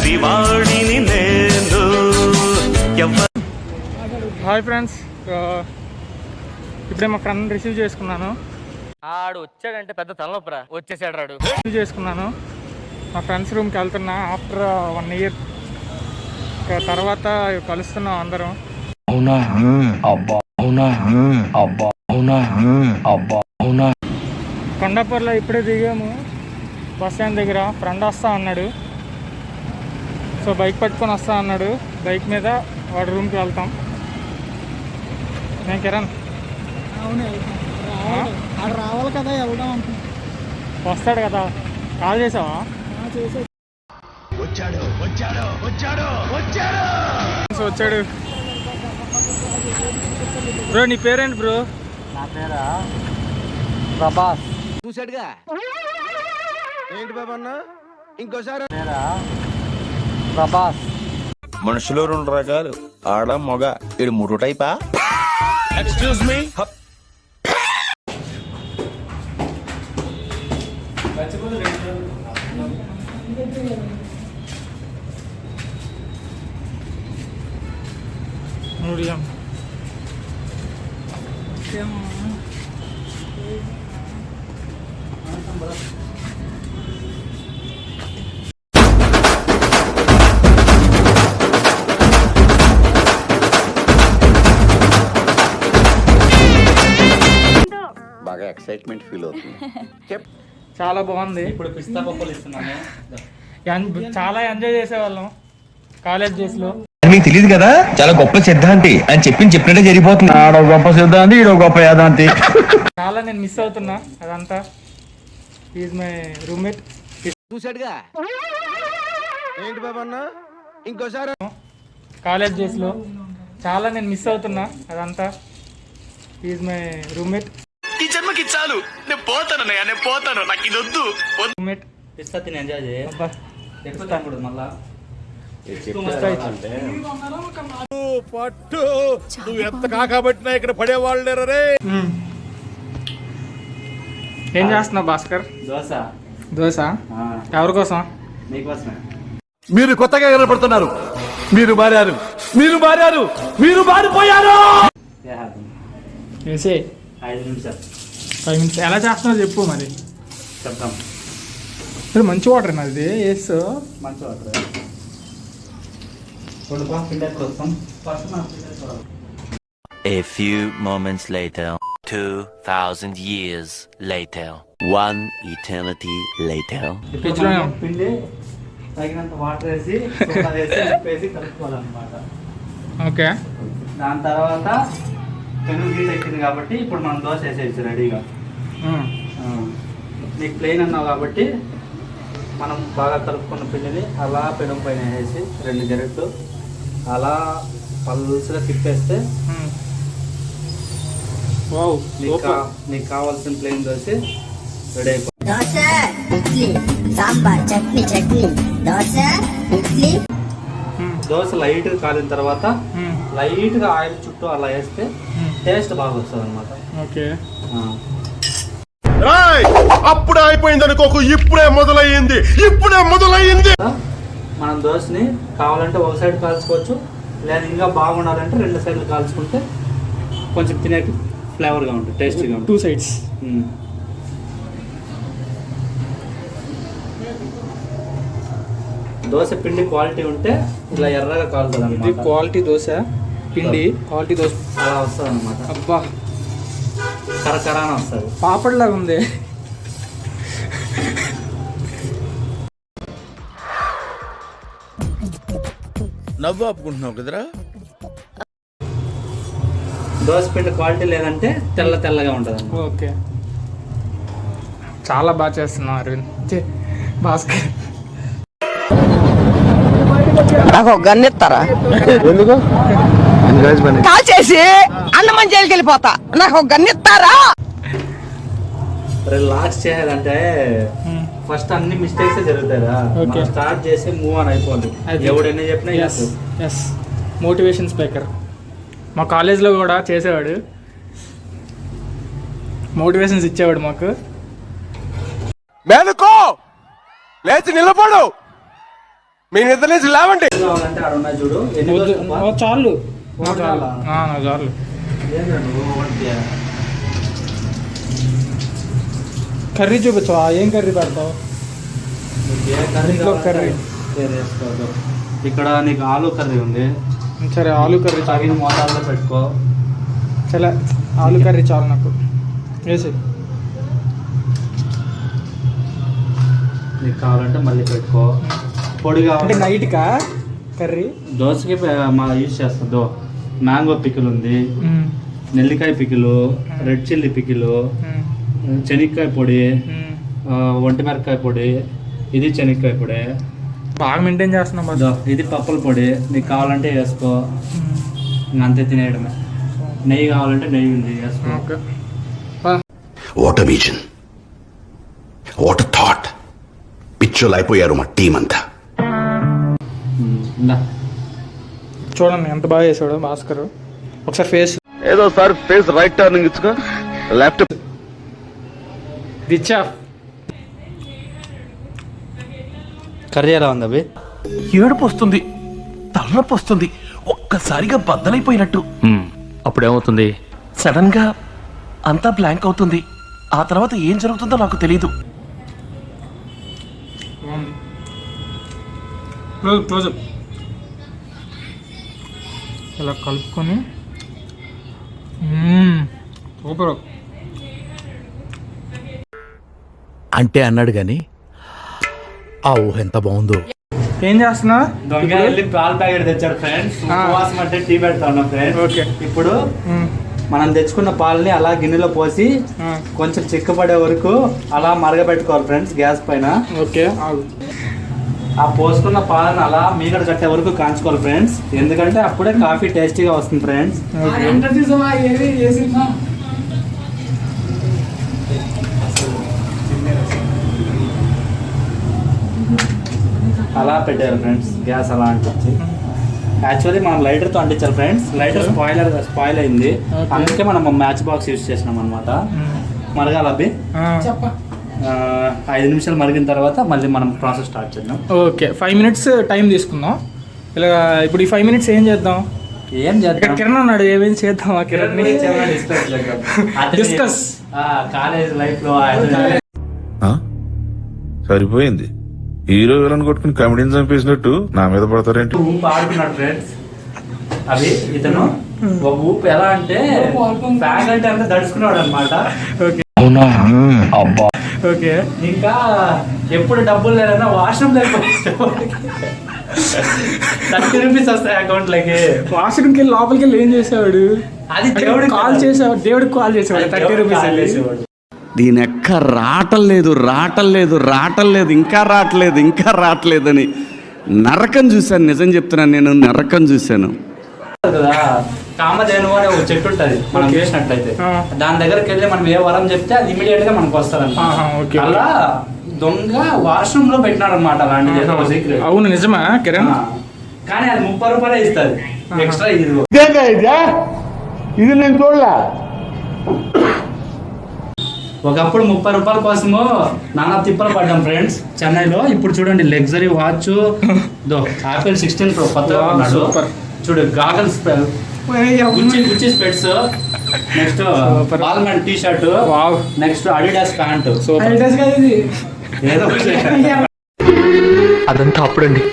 పసివాడిని నేను. Hi friends, ఇప్పుడే మా ఫ్రెండ్ రిసీవ్ చేసుకున్నాను. ఆడు వచ్చాడంటే పెద్ద తలనొప్పరా. వచ్చేసాడు రాడు. రిసీవ్ చేసుకున్నాను. మా ఫ్రెండ్స్ రూమ్కి వెళ్తున్నా ఆఫ్టర్ 1 year. తర్వాత కలుస్తున్నాం అందరం. అవునా అబ్బా, అవునా అబ్బా, అవునా అబ్బా, అవునా. కొండాపూర్లో ఇప్పుడే దిగాము బస్ స్టాండ్ దగ్గర. ఫ్రెండ్ వస్తా అన్నాడు, సో బైక్ పట్టుకొని వస్తా అన్నాడు. బైక్ మీద వాడి రూమ్కి వెళ్తాం. నేను కిరణ్. అవును, ఆడు రావాలి కదా, వెళ్దాం అనుకుంటున్నాను. వస్తాడు కదా, కాల్ చేసావా? వచ్చాడు బ్రో. నీ పేరేంటి బ్రో? నా పేరా ప్రభాస్. చూసాడుగా ఏంటి బాబా అన్న, ఇంకోసారి పేరా ప్రభాస్. మనుషులు 2 రకాలు, ఆడ మగ. ఇది 3 టైపా? Excuse me. మీడియం బాగా ఎక్సైట్మెంట్ ఫీల్ అవుతుంది. చాలా బాగుంది. ఇప్పుడు పిస్తా పప్పులు ఇస్తున్నాను. చాలా ఎంజాయ్ చేసేవాళ్ళం కాలేజ్ డేస్లో. మీకు తెలియదు కదా, చాలా గొప్ప సిద్ధాంతి అని చెప్పినట్టే జరిగిపోతుంది. ఆడో గొప్ప సిద్ధాంతి, ఈడో గొప్ప యాదాంతి. చాలా నేను మిస్ అవుతున్నా అదంతా. Is my roommate. చూసాడుగా ఏంటి బాబా అన్న, ఇంకోసారి కాలేజ్ డేస్లో చాలా నేను మిస్ అవుతున్నా అదంతా. Is my roommate. ఈ జన్మకి చాలు, నేను పోతాను, నేను పోతాను, నాకు ఇది వద్దు. రూమ్మేట్. పిస్తా తిని ఎంజాయ్ చేయి. అబ్బా ఎక్కువ మళ్ళా పట్టు నువ్వు ఎంత కాకబట్టినా ఇక్కడ పడేవాళ్ళు లేరు రే. ఏం చేస్తున్నావు భాస్కర్? దోశ. దోశ ఎవరి కోసం? నీకోసమే. మీరు కొత్తగా కనపడుతున్నారు, మీరు మారారు, మీరు మారారు, మీరు మారిపోయారు. వేసే 5 నిమిషాలు. 5 minutes. ఎలా చేస్తున్నావు చెప్పు మరి. చెప్తాం. ఇది మంచి వాటర్ అది వేసు. మంచి water. A few moments later, 2000 years later, 1 eternity later. పిండి తగినంత వాటర్ వేసి వేసి కలుపుకోవాలన్నమాట. ఓకే. దాని తర్వాత పెరుగు గీత ఎక్కింది కాబట్టి ఇప్పుడు మనం దోశ వేసేయచ్చు రెడీగా. నీకు ప్లెయిన్ అన్నావు కాబట్టి మనం బాగా కలుపుకున్న పిండిని అలా పెనం పైన వేసి 2 గరిటెలు అలా పల్స్గా తిప్పేస్తే నీకు కావాల్సిన ప్లెయిన్ దోశ రెడీ అయిపోతుంది. దోశ, ఇడ్లీ, సాంబార్, చట్నీ, దోశ, ఇడ్లీ. దోశ లైట్గా కాలిన తర్వాత లైట్గా ఆయిల్ చుట్టూ అలా వేస్తే టేస్ట్ బాగా వస్తుంది అనమాట. ఓకే. అప్పుడే అయిపోయింది అనుకోకు, ఇప్పుడే మొదలయ్యింది. మనం దోశని కావాలంటే ఒక సైడ్ కాల్చుకోవచ్చు, లేదా ఇంకా బాగుండాలంటే 2 సైడ్లు కాల్చుకుంటే కొంచెం తినే ఫ్లేవర్గా ఉంటుంది, టేస్టీగా ఉంటుంది. 2 sides. దోశ పిండి క్వాలిటీ ఉంటే ఇలా ఎర్రగా కాలుతుంది అన్నమాట. క్వాలిటీ దోశ పిండి, క్వాలిటీ దోశ అలా వస్తుంది అనమాట. అబ్బా కరకరాన వస్తుంది. పాపడ్లాగా ఉంది. నవ్వు ఆపుకుంటున్నావు కదరా. దోశ పిండి క్వాలిటీ లేదంటే తెల్లగా ఉంటుంది. ఓకే. చాలా బాగా చేస్తున్నావు అరవింద్. భాస్కర్ నాకు ఒక గన్ ఇస్తారా? ఎందుకు కాల్ చేసి అన్నమని జైలుకి వెళ్ళిపోతా. నాకు ఒక గన్ ఇస్తారా? రిలాక్స్ చేయాలంటే ఫస్ట్ అన్ని మిస్టేక్స్ జరుగుతాయి. స్టార్ట్ చేసి మూవ్ ఆన్ అయిపోవాలి. ఎవడైనా చెప్పినా ఎస్ మోటివేషన్ స్పీకర్. మా కాలేజ్లో కూడా చేసేవాడు, మోటివేషన్స్ ఇచ్చేవాడు మాకు. మేలుకో, లేచి నిలబడు. మీ నిద్ర నుంచి లేవండి. కావాలంటే ఆడ ఉన్నాయి చూడు. ఎన్ని వద్దు, దోశలు? ఓ చాలు ఓ చాలా? నాకు చాలు. ఏంద్రా నువ్వు ఒకటి? కర్రీ చూపించవా? ఏం కర్రీ పెడతావు? ఏ కర్రీ ఇంట్లో కర్రీ. వేసుకోదు. ఇక్కడ నీకు ఆలు కర్రీ ఉంది. సరే ఆలు కర్రీ చాలు. తగిన మోతాదులో పెట్టుకో. సరే ఆలు కర్రీ చాలు నాకు. వేసి నీకు కావాలంటే మళ్ళీ పెట్టుకో. పొడి అంటే కావాలి నైట్కా కర్రీ? దోశకి మా యూజ్ చేస్తుందో. మ్యాంగో పికిల్ ఉంది, నెల్లికాయ పికిలు, రెడ్ చిల్లీ పికిలు, శనక్కాయ పొడి, ఒంటిమిరకాయ పొడి, ఇది శనక్కాయ పొడి. బాగా మెయింటైన్ చేస్తున్నాం బాగా. ఇది పప్పుల పొడి. నీకు కావాలంటే వేసుకో. అంతే తినేయడమే. నెయ్యి కావాలంటే నెయ్యి ఉంది, వేసుకో. Okay. What vision, what thought. పిచ్చోలు అయిపోయారు మా టీం అంతా. ఇందా. చూడండి ఎంత బాగా చేసాడు భాస్కర్. ఒకసారి ఫేస్ ఏదో సార్ ఫేస్ రైట్ టర్నింగ్ ఇచ్చుకో, లెఫ్ట్. దిచ్చా కర్రీ ఎలా ఉంది అవి? ఏడుపు వస్తుంది, తలనొప్పి వస్తుంది, ఒక్కసారిగా బద్దలైపోయినట్టు. అప్పుడేమవుతుంది? సడన్ గా అంతా బ్లాంక్ అవుతుంది. ఆ తర్వాత ఏం జరుగుతుందో నాకు తెలియదు. క్లోజ్ ఇలా కలుపుకొని సూపర్. అంటే అన్నాడు గాని ఆ ఊహ ఎంత బాగుందో. ఏం చేస్తున్నా? దొంగ వెళ్ళి పాల ప్యాకెట్ తెచ్చాడు ఫ్రెండ్స్. ఉపవాసం అంటే టీ పెడతా ఉన్నాం ఫ్రెండ్స్. ఓకే. ఇప్పుడు మనం తెచ్చుకున్న పాలని అలా గిన్నెలో పోసి కొంచెం చిక్కపడే వరకు అలా మరగబెట్టుకోవాలి ఫ్రెండ్స్ గ్యాస్ పైన. ఓకే. ఆ పోసుకున్న పాలను అలా మీగడ కట్టే వరకు కాంచుకోవాలి ఫ్రెండ్స్. ఎందుకంటే అప్పుడే కాఫీ టేస్టీగా వస్తుంది ఫ్రెండ్స్. అలా పెట్టారు ఫ్రెండ్స్ గ్యాస్ అలా అంటించి. యాక్చువల్లీ మనం లైటర్తో అంటించాలి ఫ్రెండ్స్. లైటర్ స్పాయిల్ అయింది, అందుకే మనం మ్యాచ్ బాక్స్ యూజ్ చేసినాం అనమాట. మరగాలి అవి 5 నిమిషాలు మరిగిన తర్వాత మళ్ళీ మనం ప్రాసెస్ స్టార్ట్ చేద్దాం. ఓకే. 5 minutes టైం తీసుకుందాం. ఇలా ఇప్పుడు ఈ 5 minutes ఏం చేద్దాం? ఏం ఇక్కడ చేద్దాం? కిరణ్ ఉన్నాడు, ఏమేమి చేద్దాం? ఆ కిరణ్ డిస్కస్. కాలేజ్ లైఫ్ లో సరిపోయింది. హీరో విలన్ కొట్టుకుని కమెడీని చంపేసినట్టు నా మీద పడతారేంటి? ఊపు ఆడుకున్నాడు ఫ్రెండ్స్. అవి ఇతను ఒక ఊపు ఎలా అంటే ఫ్యాకల్టీ అంతా దడుచుకున్నాడు అనమాట. ఓకే. ఇంకా ఎప్పుడు డబ్బులు లేదన్నా వాష్రూమ్ దగ్గర 30 రూపీస్ వస్తాయి అకౌంట్ లకి. వాష్రూమ్కి వెళ్ళి లోపలికి వెళ్ళి ఏం చేసేవాడు? అది దేవుడికి కాల్ చేసేవాడు, దేవుడికి కాల్ చేసేవాడు. 30 రూపీస్ వేసేవాడు. దీని ఎక్క రావట్లేదు ఇంకా రావట్లేదని నరకం చూశాను. నిజం చెప్తున్నాను, నేను నరకం చూశాను కదా. కామధేను అనే ఒక చెట్టు ఉంటుంది మనం చేసినట్లయితే. దాని దగ్గరికి వెళ్ళి మనం ఏ వరం చెప్తే అది ఇమీడియట్ గా మనకు వస్తుంది. అలా దొంగ వాష్రూమ్ లో పెట్టినాడు అనమాట అలాంటిది ఏదో సీక్రెట్. అవును నిజమా కిరణ్? కానీ అది 30 రూపాయలే ఇస్తుంది ఎక్స్ట్రా. ఇది నేను చూడలే. ఒకప్పుడు 30 రూపాయల కోసము నానా తిప్పలు పడ్డాం ఫ్రెండ్స్ చెన్నైలో. ఇప్పుడు చూడండి లగ్జరీ వాచ్, ఆపిల్ 16 Pro కొత్తగా ఉన్నాడు. చూడు goggles, Gucci specs, next Balmain T shirt, next Adidas pant. ఏదో అదంతా అప్పుడండి,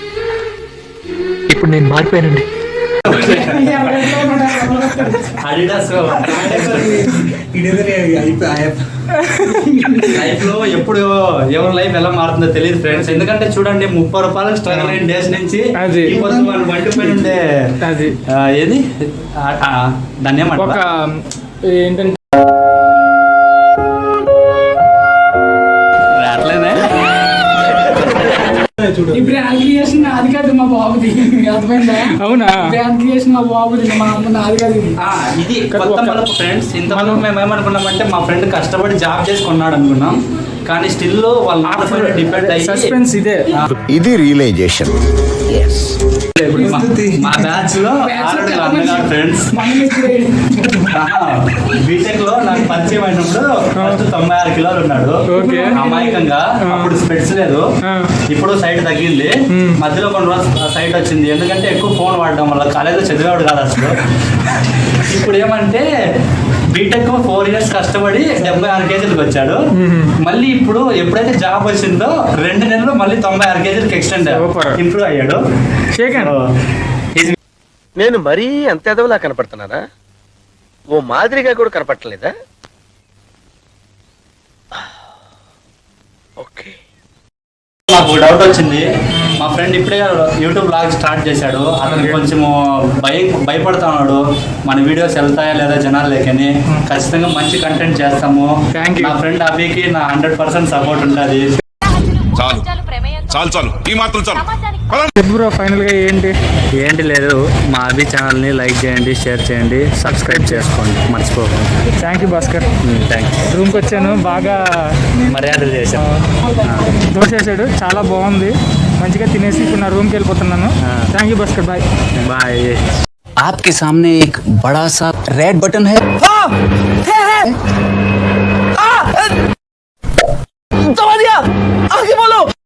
ఇప్పుడు నేను మారిపోయానండి. అడిడాస్ లైఫ్ లో ఎప్పుడు ఎవరి లైఫ్ ఎలా మారుతుందో తెలియదు ఫ్రెండ్స్. ఎందుకంటే చూడండి 30 రూపాయలకు స్ట్రగల్ అయిన డేస్ నుంచి వాళ్ళు వండిపోయి ఉండే ఏది దాన్ని ఏమంటారు ఏంటంటే ఈ బ్రాండ్ క్రియేషన్ అది కాదు మా బాబుది. అర్థమైందా? అవునా? బ్రాండ్ క్రియేషన్ మా బాబుది, మా అమ్మ నాది కాదు. ఇది కొత్త మలుపు ఫ్రెండ్స్. ఇంతవరకు మేము ఏమనుకున్నామంటే మా ఫ్రెండ్ కష్టపడి జాబ్ చేసి కొన్నాడు అనుకున్నాం. కానీ స్టిల్ వాళ్ళ నాన్న పైన డిపెండ్ అయ్యి సస్పెన్స్ ఇదే. ఇది రియలైజేషన్. ఇప్పుడు మా బ్యాచ్ లో ఫ్రెండ్స్ బీటెక్ లో నాకు పరిచయం అయినప్పుడు ఫస్ట్ 96 కిలోలు ఉన్నాడు అమాయకంగా. అప్పుడు స్పెట్స్ లేదు, ఇప్పుడు సైట్ తగ్గింది. మధ్యలో కొన్ని రోజులు సైట్ వచ్చింది, ఎందుకంటే ఎక్కువ ఫోన్ వాడడం వల్ల. కాలేజీలో చదివేవాడు కాదు అసలు. ఇప్పుడు ఏమంటే బీటెక్ 4 years కష్టపడి 76 కేజీలకు వచ్చాడు. మళ్ళీ ఇప్పుడు ఎప్పుడైతే జాబ్ వచ్చిందో 2 నెలలు మళ్ళీ 96 కేజీలకు ఎక్స్టెండ్ ఇంప్రూవ్ అయ్యాడు. నేను మరీ అంత ఎదవలా కనపడుతున్నారా? ఓ మాదిరిగా కూడా కనపడలేదా? ఓకే. నాకు డౌట్ వచ్చింది. మా ఫ్రెండ్ ఇప్పుడే యూట్యూబ్ బ్లాగ్ స్టార్ట్ చేశాడు. అతను కొంచెము భయపడతా ఉన్నాడు, మన వీడియోస్ వెళ్తాయా లేదా జనాలు లేకని. ఖచ్చితంగా మంచి కంటెంట్ చేస్తాము. నా ఫ్రెండ్ అభికి నా 100% సపోర్ట్ ఉంటుంది. చాలు చాలు చాలు, ఈ మాత్రం చాలు. బ్రో ఫైనల్ గా ఏంటి లేదు, మా అభి ఛానల్ని లైక్ చేయండి, షేర్ చేయండి, సబ్స్క్రైబ్ చేసుకోండి, మర్చిపోకండి. Thank you Bhaskar. థ్యాంక్స్. రూమ్కి వచ్చాను, బాగా మర్యాదలు చేశాను. దోశ వేసాడు, చాలా బాగుంది. మంచిగా తినేసి ఇప్పుడు నా రూమ్కి వెళ్ళిపోతున్నాను. Thank you Bhaskar, bye bye. आपके सामने एक बड़ा सा रेड बटन है